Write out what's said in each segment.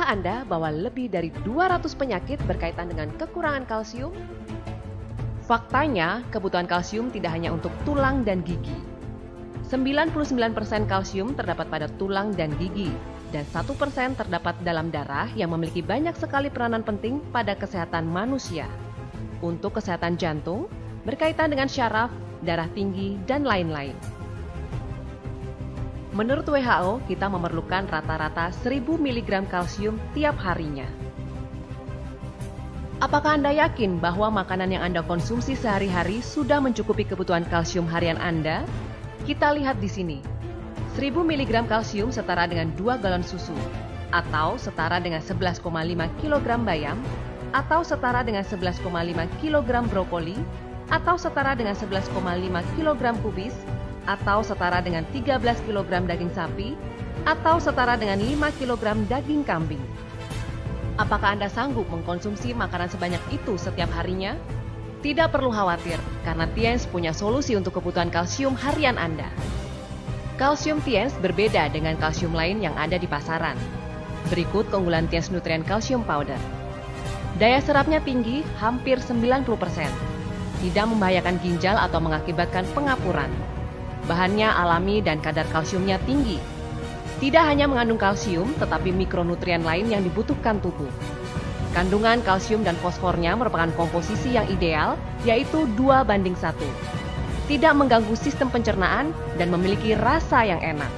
Tahukah Anda bahwa lebih dari 200 penyakit berkaitan dengan kekurangan kalsium? Faktanya, kebutuhan kalsium tidak hanya untuk tulang dan gigi. 99% kalsium terdapat pada tulang dan gigi, dan 1% terdapat dalam darah yang memiliki banyak sekali peranan penting pada kesehatan manusia. Untuk kesehatan jantung, berkaitan dengan syaraf, darah tinggi, dan lain-lain. Menurut WHO, kita memerlukan rata-rata 1000 mg kalsium tiap harinya. Apakah Anda yakin bahwa makanan yang Anda konsumsi sehari-hari sudah mencukupi kebutuhan kalsium harian Anda? Kita lihat di sini. 1000 mg kalsium setara dengan 2 galon susu, atau setara dengan 11,5 kg bayam, atau setara dengan 11,5 kg brokoli, atau setara dengan 11,5 kg kubis, atau setara dengan 13 kg daging sapi, atau setara dengan 5 kg daging kambing. Apakah Anda sanggup mengkonsumsi makanan sebanyak itu setiap harinya? Tidak perlu khawatir, karena Tiens punya solusi untuk kebutuhan kalsium harian Anda. Kalsium Tiens berbeda dengan kalsium lain yang ada di pasaran. Berikut keunggulan Tiens Nutrien Calcium Powder. Daya serapnya tinggi, hampir 90%. Tidak membahayakan ginjal atau mengakibatkan pengapuran. Bahannya alami dan kadar kalsiumnya tinggi. Tidak hanya mengandung kalsium, tetapi mikronutrien lain yang dibutuhkan tubuh. Kandungan kalsium dan fosfornya merupakan komposisi yang ideal, yaitu 2:1. Tidak mengganggu sistem pencernaan dan memiliki rasa yang enak.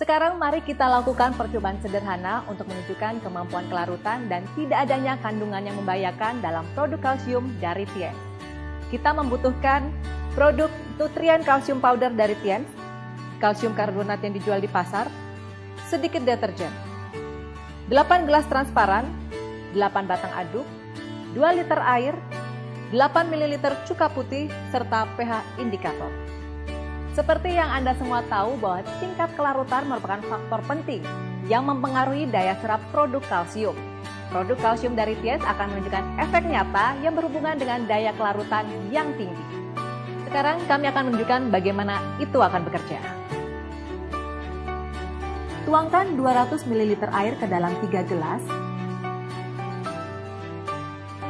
Sekarang mari kita lakukan percobaan sederhana untuk menunjukkan kemampuan kelarutan dan tidak adanya kandungan yang membahayakan dalam produk kalsium dari Tiens. Kita membutuhkan produk Nutrien Calcium Powder dari Tiens, kalsium karbonat yang dijual di pasar, sedikit deterjen, 8 gelas transparan, 8 batang aduk, 2 liter air, 8 ml cuka putih, serta pH indikator. Seperti yang Anda semua tahu bahwa tingkat kelarutan merupakan faktor penting yang mempengaruhi daya serap produk kalsium. Produk kalsium dari Tiens akan menunjukkan efek nyata yang berhubungan dengan daya kelarutan yang tinggi. Sekarang kami akan menunjukkan bagaimana itu akan bekerja. Tuangkan 200 ml air ke dalam 3 gelas.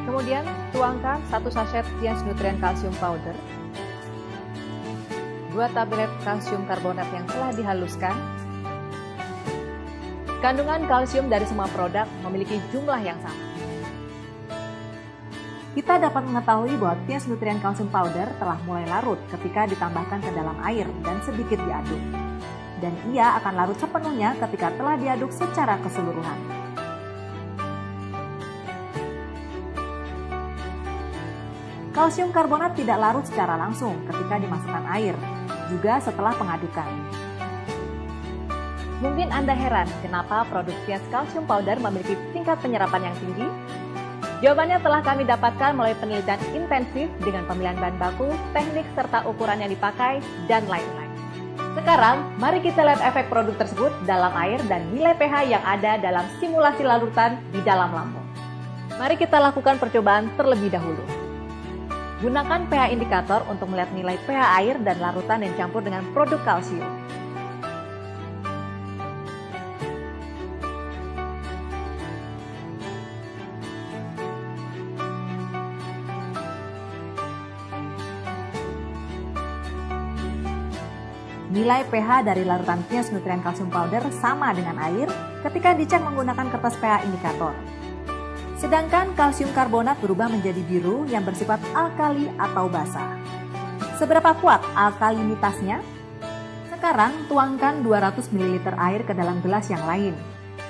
Kemudian tuangkan 1 sachet Tiens Nutrien Calcium Powder, 2 tablet kalsium karbonat yang telah dihaluskan. Kandungan kalsium dari semua produk memiliki jumlah yang sama. Kita dapat mengetahui bahwa Tiens Nutrien Calcium Powder telah mulai larut ketika ditambahkan ke dalam air dan sedikit diaduk. Dan ia akan larut sepenuhnya ketika telah diaduk secara keseluruhan. Kalsium karbonat tidak larut secara langsung ketika dimasukkan air, juga setelah pengadukan. Mungkin Anda heran kenapa produk Tiens Calcium Powder memiliki tingkat penyerapan yang tinggi? Jawabannya telah kami dapatkan melalui penelitian intensif dengan pemilihan bahan baku, teknik serta ukuran yang dipakai, dan lain-lain. Sekarang, mari kita lihat efek produk tersebut dalam air dan nilai pH yang ada dalam simulasi larutan di dalam lambung. Mari kita lakukan percobaan terlebih dahulu. Gunakan pH indikator untuk melihat nilai pH air dan larutan yang campur dengan produk kalsium. Nilai pH dari larutan Tiens Nutrien Calcium Powder sama dengan air ketika dicek menggunakan kertas pH indikator. Sedangkan kalsium karbonat berubah menjadi biru yang bersifat alkali atau basa. Seberapa kuat alkalinitasnya? Sekarang tuangkan 200 ml air ke dalam gelas yang lain.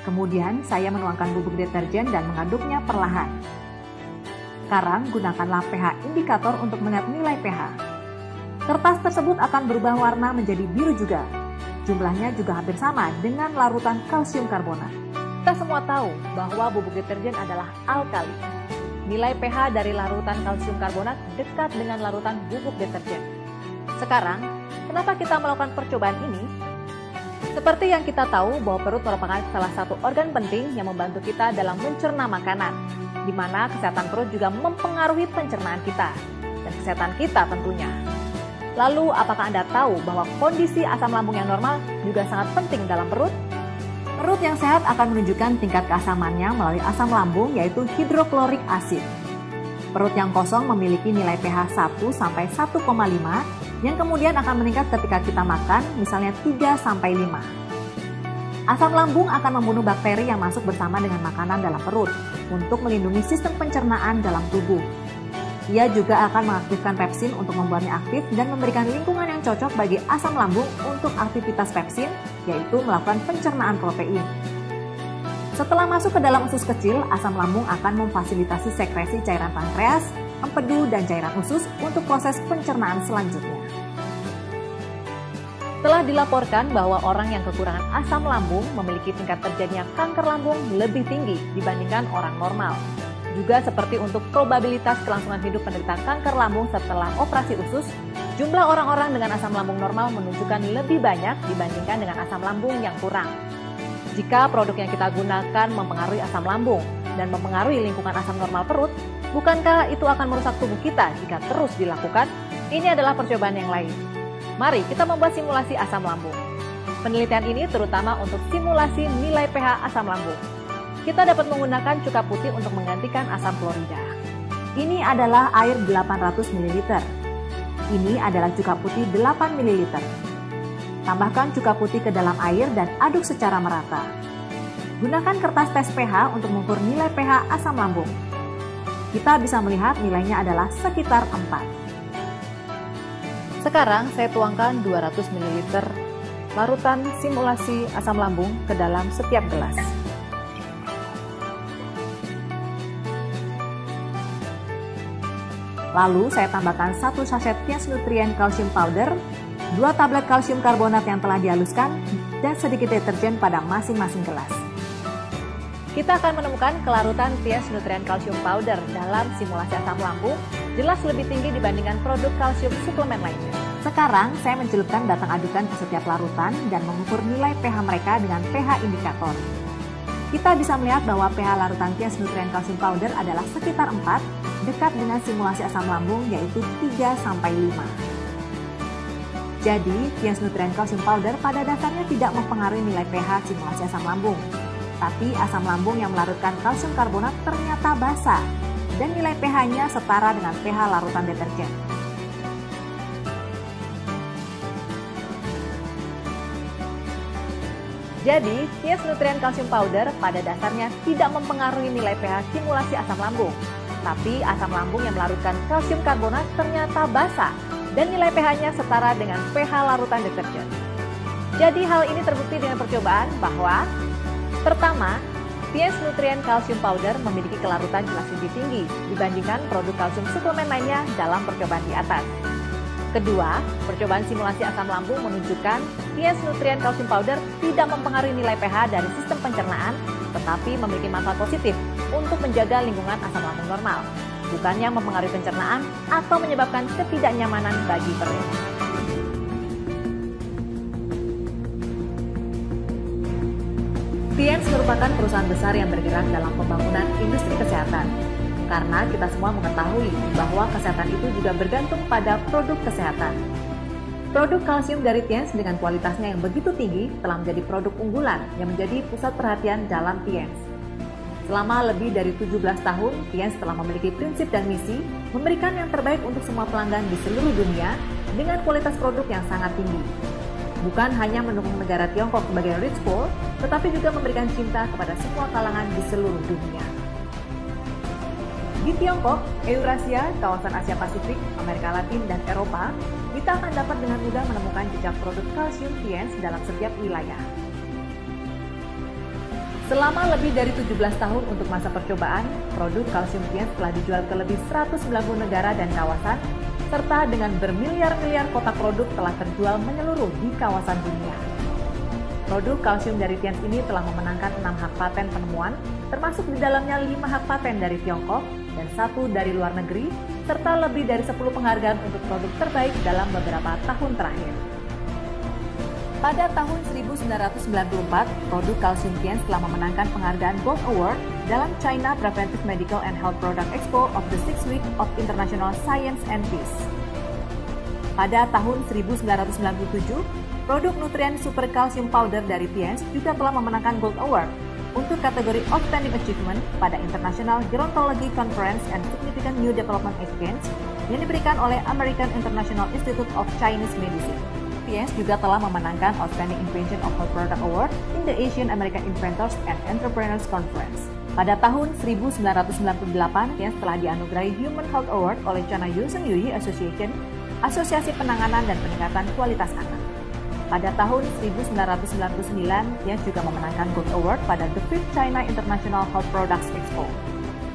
Kemudian saya menuangkan bubuk deterjen dan mengaduknya perlahan. Sekarang gunakanlah pH indikator untuk melihat nilai pH. Kertas tersebut akan berubah warna menjadi biru juga. Jumlahnya juga hampir sama dengan larutan kalsium karbonat. Kita semua tahu bahwa bubuk deterjen adalah alkali. Nilai pH dari larutan kalsium karbonat dekat dengan larutan bubuk deterjen. Sekarang, kenapa kita melakukan percobaan ini? Seperti yang kita tahu bahwa perut merupakan salah satu organ penting yang membantu kita dalam mencerna makanan, di mana kesehatan perut juga mempengaruhi pencernaan kita, dan kesehatan kita tentunya. Lalu, apakah Anda tahu bahwa kondisi asam lambung yang normal juga sangat penting dalam perut? Perut yang sehat akan menunjukkan tingkat keasamannya melalui asam lambung, yaitu hidroklorik asid. Perut yang kosong memiliki nilai pH 1 sampai 1,5 yang kemudian akan meningkat ketika kita makan, misalnya 3 sampai 5. Asam lambung akan membunuh bakteri yang masuk bersama dengan makanan dalam perut untuk melindungi sistem pencernaan dalam tubuh. Ia juga akan mengaktifkan pepsin untuk membuatnya aktif dan memberikan lingkungan yang cocok bagi asam lambung untuk aktivitas pepsin, yaitu melakukan pencernaan protein. Setelah masuk ke dalam usus kecil, asam lambung akan memfasilitasi sekresi cairan pankreas, empedu, dan cairan usus untuk proses pencernaan selanjutnya. Telah dilaporkan bahwa orang yang kekurangan asam lambung memiliki tingkat terjadinya kanker lambung lebih tinggi dibandingkan orang normal. Juga seperti untuk probabilitas kelangsungan hidup penderita kanker lambung setelah operasi usus, jumlah orang-orang dengan asam lambung normal menunjukkan lebih banyak dibandingkan dengan asam lambung yang kurang. Jika produk yang kita gunakan mempengaruhi asam lambung dan mempengaruhi lingkungan asam normal perut, bukankah itu akan merusak tubuh kita jika terus dilakukan? Ini adalah percobaan yang lain. Mari kita membuat simulasi asam lambung. Penelitian ini terutama untuk simulasi nilai pH asam lambung. Kita dapat menggunakan cuka putih untuk menggantikan asam klorida. Ini adalah air 800 ml. Ini adalah cuka putih 8 ml. Tambahkan cuka putih ke dalam air dan aduk secara merata. Gunakan kertas tes pH untuk mengukur nilai pH asam lambung. Kita bisa melihat nilainya adalah sekitar 4. Sekarang saya tuangkan 200 ml larutan simulasi asam lambung ke dalam setiap gelas. Lalu saya tambahkan 1 sachet Tiens Nutrien Calcium Powder, 2 tablet kalsium karbonat yang telah dihaluskan, dan sedikit deterjen pada masing-masing gelas. Kita akan menemukan kelarutan Tiens Nutrien Calcium Powder dalam simulasi asam lambung jelas lebih tinggi dibandingkan produk kalsium suplemen lainnya. Sekarang saya mencelupkan batang adukan ke setiap larutan dan mengukur nilai pH mereka dengan pH indikator. Kita bisa melihat bahwa pH larutan Tiens Nutrien Calcium Powder adalah sekitar 4, dekat dengan simulasi asam lambung yaitu 3 sampai 5. Jadi, Tiens Nutrien Calcium Powder pada dasarnya tidak mempengaruhi nilai pH simulasi asam lambung. Tapi asam lambung yang melarutkan kalsium karbonat ternyata basa dan nilai pH-nya setara dengan pH larutan deterjen. Jadi, Tiens Nutrien Calcium Powder pada dasarnya tidak mempengaruhi nilai pH simulasi asam lambung. Tapi asam lambung yang melarutkan kalsium karbonat ternyata basa dan nilai pH-nya setara dengan pH larutan deterjen. Jadi hal ini terbukti dengan percobaan bahwa pertama, Tiens Nutrien Calcium Powder memiliki kelarutan jelas lebih tinggi dibandingkan produk kalsium suplemen lainnya dalam percobaan di atas. Kedua, percobaan simulasi asam lambung menunjukkan Tiens Nutrien Calcium Powder tidak mempengaruhi nilai pH dari sistem pencernaan, tetapi memiliki manfaat positif untuk menjaga lingkungan asam lambung normal, bukannya mempengaruhi pencernaan atau menyebabkan ketidaknyamanan bagi perut. Tiens merupakan perusahaan besar yang bergerak dalam pembangunan industri kesehatan. Karena kita semua mengetahui bahwa kesehatan itu juga bergantung pada produk kesehatan. Produk kalsium dari Tiens dengan kualitasnya yang begitu tinggi telah menjadi produk unggulan yang menjadi pusat perhatian dalam Tiens. Selama lebih dari 17 tahun, Tiens telah memiliki prinsip dan misi memberikan yang terbaik untuk semua pelanggan di seluruh dunia dengan kualitas produk yang sangat tinggi. Bukan hanya mendukung negara Tiongkok sebagai rich poor, tetapi juga memberikan cinta kepada semua kalangan di seluruh dunia. Di Tiongkok, Eurasia, kawasan Asia Pasifik, Amerika Latin, dan Eropa, kita akan dapat dengan mudah menemukan jejak produk kalsium Tiens dalam setiap wilayah. Selama lebih dari 17 tahun untuk masa percobaan, produk kalsium Tiens telah dijual ke lebih 190 negara dan kawasan, serta dengan bermiliar-miliar kotak produk telah terjual menyeluruh di kawasan dunia. Produk kalsium dari Tiens ini telah memenangkan 6 hak paten penemuan, termasuk di dalamnya 5 hak paten dari Tiongkok dan 1 dari luar negeri, serta lebih dari 10 penghargaan untuk produk terbaik dalam beberapa tahun terakhir. Pada tahun 1994, produk kalsium Tiens telah memenangkan penghargaan Gold Award dalam China Preventive Medical and Health Product Expo of the 6th Week of International Science and Peace. Pada tahun 1997, produk nutrien super kalsium powder dari Tiens juga telah memenangkan Gold Award untuk kategori Outstanding Achievement pada International Gerontology Conference and Significant New Development Exchange yang diberikan oleh American International Institute of Chinese Medicine. Tiens juga telah memenangkan Outstanding Invention of Health Product Award in the Asian American Inventors and Entrepreneurs Conference. Pada tahun 1998, Tiens telah dianugerahi Human Health Award oleh China Yusen Yuyi Association, Asosiasi Penanganan dan Peningkatan Kualitas Anak. Pada tahun 1999, Tiens juga memenangkan Gold Award pada The 5th China International Health Products Expo.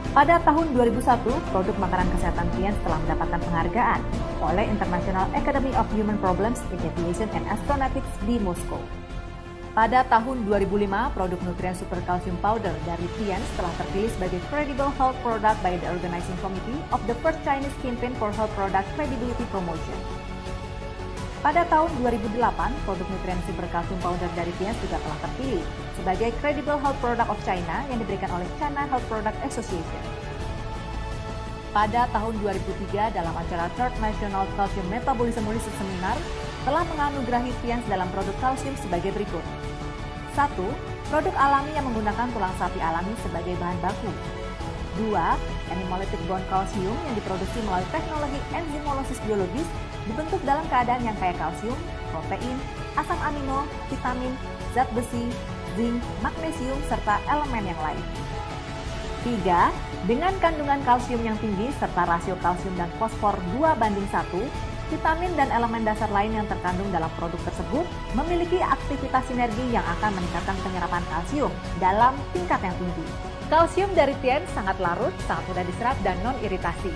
Pada tahun 2001, produk makanan kesehatan Tiens telah mendapatkan penghargaan oleh International Academy of Human Problems in Aviation and Astronautics di Moskow. Pada tahun 2005, produk nutrien super calcium powder dari Tiens telah terpilih sebagai Credible Health Product by the Organizing Committee of the First Chinese Campaign for Health Product Credibility Promotion. Pada tahun 2008, produk nutrien super calcium powder dari Tiens juga telah terpilih sebagai Credible Health Product of China yang diberikan oleh China Health Product Association. Pada tahun 2003, dalam acara Third National Calcium Metabolism Research Seminar, telah menganugerahi Tiens dalam produk kalsium sebagai berikut. 1. Produk alami yang menggunakan tulang sapi alami sebagai bahan baku. 2. Animalytic bone calcium yang diproduksi melalui teknologi enzimolosis biologis dibentuk dalam keadaan yang kaya kalsium, protein, asam amino, vitamin, zat besi, zinc, magnesium, serta elemen yang lain. 3. Dengan kandungan kalsium yang tinggi serta rasio kalsium dan fosfor 2:1, vitamin dan elemen dasar lain yang terkandung dalam produk tersebut memiliki aktivitas sinergi yang akan meningkatkan penyerapan kalsium dalam tingkat yang tinggi. Kalsium dari Tiens sangat larut, sangat mudah diserap, dan non-iritasi.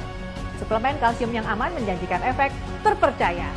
Suplemen kalsium yang aman menjanjikan efek terpercaya.